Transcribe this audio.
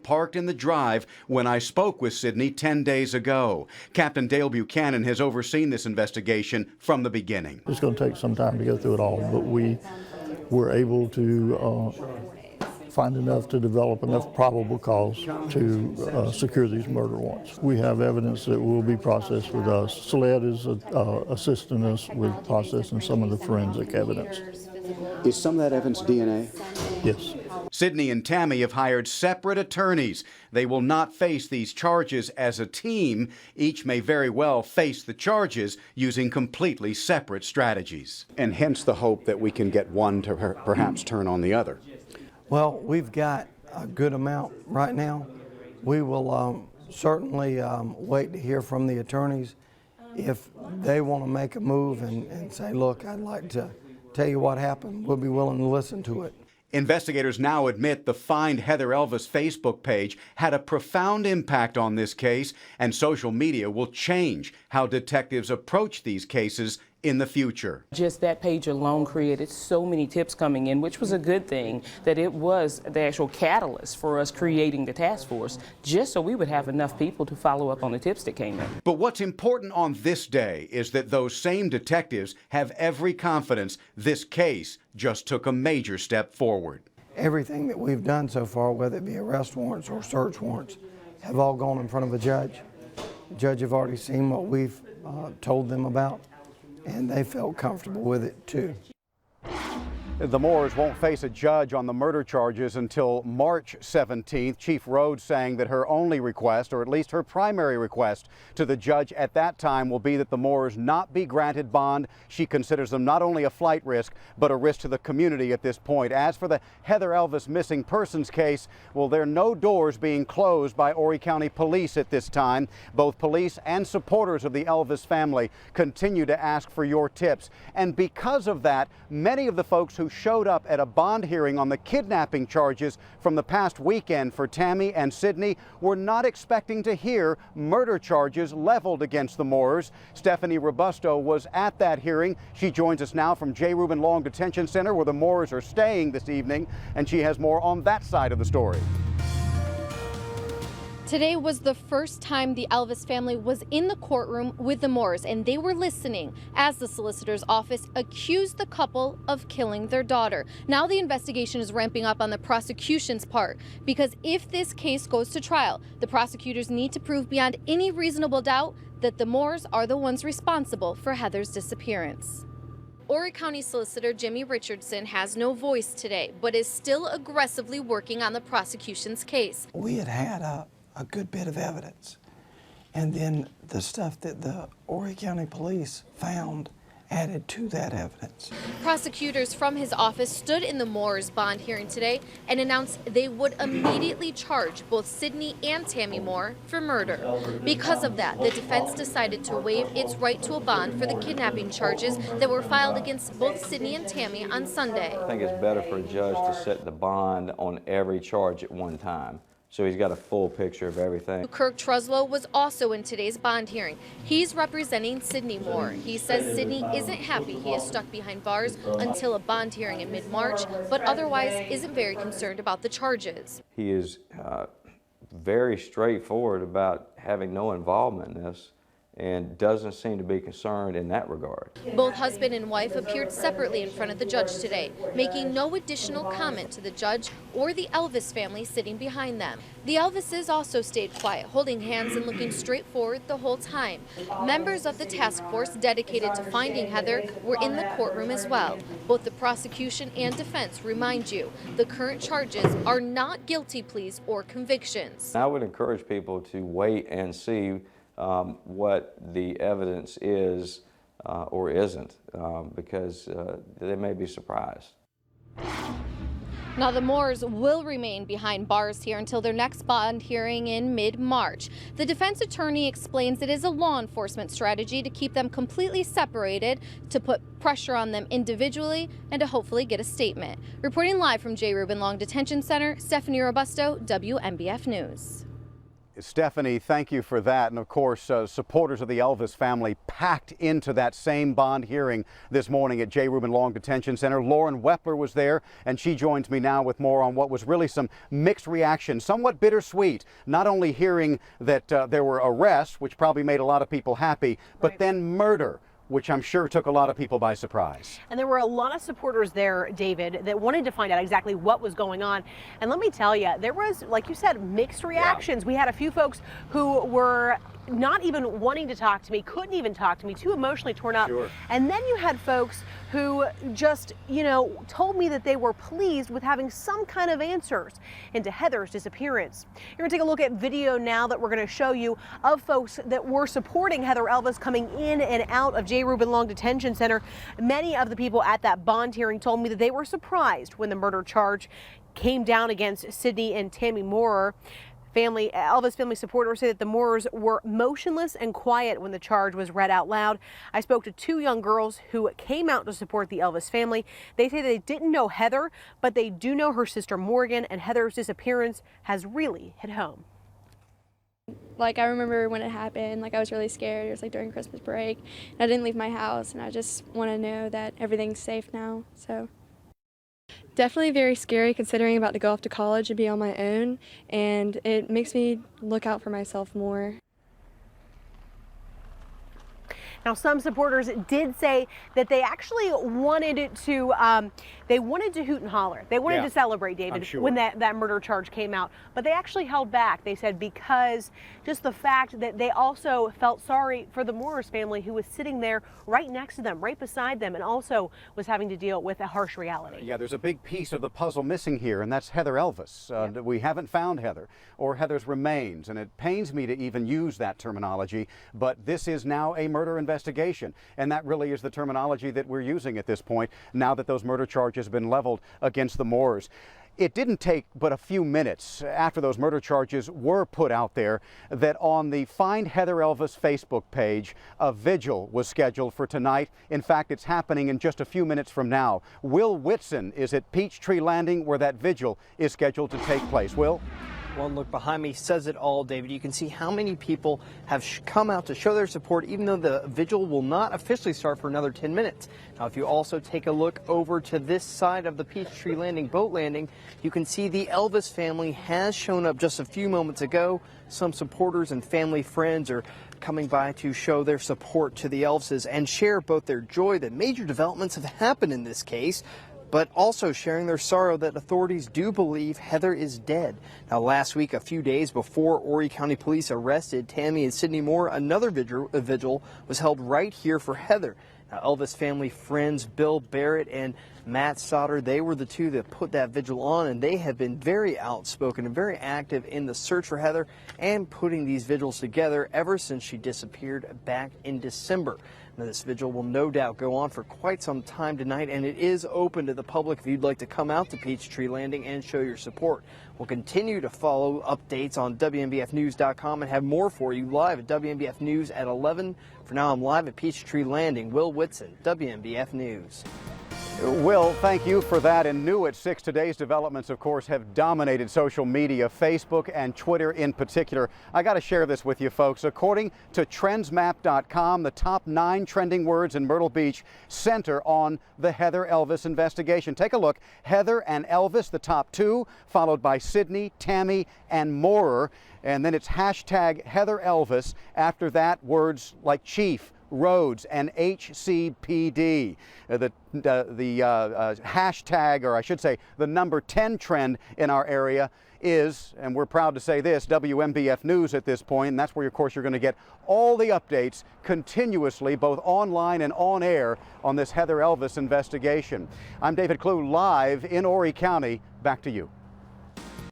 parked in the drive when I spoke with Sidney 10 days ago. Captain Dale Buchanan has overseen this investigation from the beginning. It's going to take some time to go through it all, but we were able to find enough to develop enough probable cause to secure these murder warrants. We have evidence that will be processed with us. SLED is assisting us with processing some of the forensic evidence. Is some of that evidence DNA? Yes. Sidney and Tammy have hired separate attorneys. They will not face these charges as a team. Each may very well face the charges using completely separate strategies. And hence the hope that we can get one to perhaps turn on the other. Well, we've got a good amount right now. We will certainly wait to hear from the attorneys. If they want to make a move and say, look, I'd like to tell you what happened, we'll be willing to listen to it. Investigators now admit the Find Heather Elvis Facebook page had a profound impact on this case, and social media will change how detectives approach these cases in the future. Just that page alone created so many tips coming in, which was a good thing, that it was the actual catalyst for us creating the task force, just so we would have enough people to follow up on the tips that came in. But what's important on this day is that those same detectives have every confidence this case just took a major step forward. Everything that we've done so far, whether it be arrest warrants or search warrants, have all gone in front of a judge. The judge have already seen what we've told them about, and they felt comfortable with it too. The Moores won't face a judge on the murder charges until March 17th. Chief Rhodes saying that her only request, or at least her primary request, to the judge at that time will be that the Moores not be granted bond. She considers them not only a flight risk, but a risk to the community at this point. As for the Heather Elvis missing persons case, well, there are no doors being closed by Horry County Police at this time. Both police and supporters of the Elvis family continue to ask for your tips. And because of that, many of the folks who showed up at a bond hearing on the kidnapping charges from the past weekend for Tammy and Sidney were not expecting to hear murder charges leveled against the Moores. Stephanie Robusto was at that hearing. She joins us now from J. Reuben Long Detention Center, where the Moores are staying this evening, and she has more on that side of the story. Today was the first time the Elvis family was in the courtroom with the Moores, and they were listening as the solicitor's office accused the couple of killing their daughter. Now the investigation is ramping up on the prosecution's part, because if this case goes to trial, the prosecutors need to prove beyond any reasonable doubt that the Moores are the ones responsible for Heather's disappearance. Horry County Solicitor Jimmy Richardson has no voice today, but is still aggressively working on the prosecution's case. We had a good bit of evidence, and then the stuff that the Horry County Police found added to that evidence. Prosecutors from his office stood in the Moores bond hearing today and announced they would immediately charge both Sidney and Tammy Moore for murder. Because of that, the defense decided to waive its right to a bond for the kidnapping charges that were filed against both Sidney and Tammy on Sunday. I think it's better for a judge to set the bond on every charge at one time, so he's got a full picture of everything. Kirk Truslow was also in today's bond hearing. He's representing Sidney Moore. He says Sidney isn't happy he is stuck behind bars until a bond hearing in mid-March, but otherwise isn't very concerned about the charges. He is very straightforward about having no involvement in this, and doesn't seem to be concerned in that regard. Both husband and wife appeared separately in front of the judge today, making no additional comment to the judge or the Elvis family sitting behind them. The Elvises also stayed quiet, holding hands and looking straight forward the whole time. Members of the task force dedicated to finding Heather were in the courtroom as well. Both the prosecution and defense remind you the current charges are not guilty pleas or convictions. I would encourage people to wait and see what the evidence is or isn't, because they may be surprised. Now the Moores will remain behind bars here until their next bond hearing in mid-March. The defense attorney explains it is a law enforcement strategy to keep them completely separated, to put pressure on them individually, and to hopefully get a statement. Reporting live from J. Reuben Long Detention Center, Stephanie Robusto, WMBF News. Stephanie, thank you for that. And of course, supporters of the Elvis family packed into that same bond hearing this morning at J. Reuben Long Detention Center. Lauren Wepler was there, and she joins me now with more on what was really some mixed reaction, somewhat bittersweet. Not only hearing that there were arrests, which probably made a lot of people happy, but then murder, which I'm sure took a lot of people by surprise. And there were a lot of supporters there, David, that wanted to find out exactly what was going on. And let me tell you, there was, like you said, mixed reactions. We had a few folks who were not even wanting to talk to me, couldn't even talk to me, too emotionally torn up. Sure. And then you had folks who just, told me that they were pleased with having some kind of answers into Heather's disappearance. You're gonna take a look at video now that we're gonna show you of folks that were supporting Heather Elvis coming in and out of J. Reuben Long Detention Center. Many of the people at that bond hearing told me that they were surprised when the murder charge came down against Sydney and Tammy Moorer. Elvis family supporters say that the Moorers were motionless and quiet when the charge was read out loud. I spoke to two young girls who came out to support the Elvis family. They say they didn't know Heather, but they do know her sister Morgan, and Heather's disappearance has really hit home. Like, I remember when it happened, I was really scared. It was during Christmas break, and I didn't leave my house, and I just want to know that everything's safe now, so. Definitely very scary considering about to go off to college and be on my own, and it makes me look out for myself more. Now, some supporters did say that they actually wanted to hoot and holler. They wanted to celebrate, David, when that murder charge came out. But they actually held back, they said, because just the fact that they also felt sorry for the Moorers family, who was sitting there right next to them, right beside them, and also was having to deal with a harsh reality. Yeah, there's a big piece of the puzzle missing here, and that's Heather Elvis. We haven't found Heather or Heather's remains, and it pains me to even use that terminology, but this is now a murder investigation, and that really is the terminology that we're using at this point, now that those murder charges have been leveled against the Moorers. It didn't take but a few minutes after those murder charges were put out there that on the Find Heather Elvis Facebook page, a vigil was scheduled for tonight. In fact, it's happening in just a few minutes from now. Will Whitson is at Peachtree Landing, where that vigil is scheduled to take place. Will? One look behind me says it all, David. You can see how many people have come out to show their support, even though the vigil will not officially start for another 10 minutes. Now, if you also take a look over to this side of the Peachtree Landing boat landing, you can see the Elvis family has shown up just a few moments ago. Some supporters and family friends are coming by to show their support to the Elvises and share both their joy that major developments have happened in this case, but also sharing their sorrow that authorities do believe Heather is dead. Now, last week, a few days before Horry County Police arrested Tammy and Sydney Moore, another vigil was held right here for Heather. Now, Elvis family friends Bill Barrett and Matt Sauter, they were the two that put that vigil on, and they have been very outspoken and very active in the search for Heather and putting these vigils together ever since she disappeared back in December. Now, this vigil will no doubt go on for quite some time tonight, and it is open to the public if you'd like to come out to Peachtree Landing and show your support. We'll continue to follow updates on WNBFnews.com and have more for you live at WNBF News at 11. For now, I'm live at Peachtree Landing. Will Whitson, WNBF News. Will, thank you for that. And new at 6, today's developments, of course, have dominated social media, Facebook and Twitter in particular. I got to share this with you, folks. According to trendsmap.com, the top 9 trending words in Myrtle Beach center on the Heather Elvis investigation. Take a look. Heather and Elvis, the top 2, followed by Sydney, Tammy, and Moorer. And then it's hashtag Heather Elvis. After that, words like Chief, Roads, and HCPD. The hashtag, or I should say, the number 10 trend in our area is, and we're proud to say this, WNBF News at this point, and that's where, of course, you're going to get all the updates continuously, both online and on air, on this Heather Elvis investigation. I'm David Clue, live in Horry County. Back to you.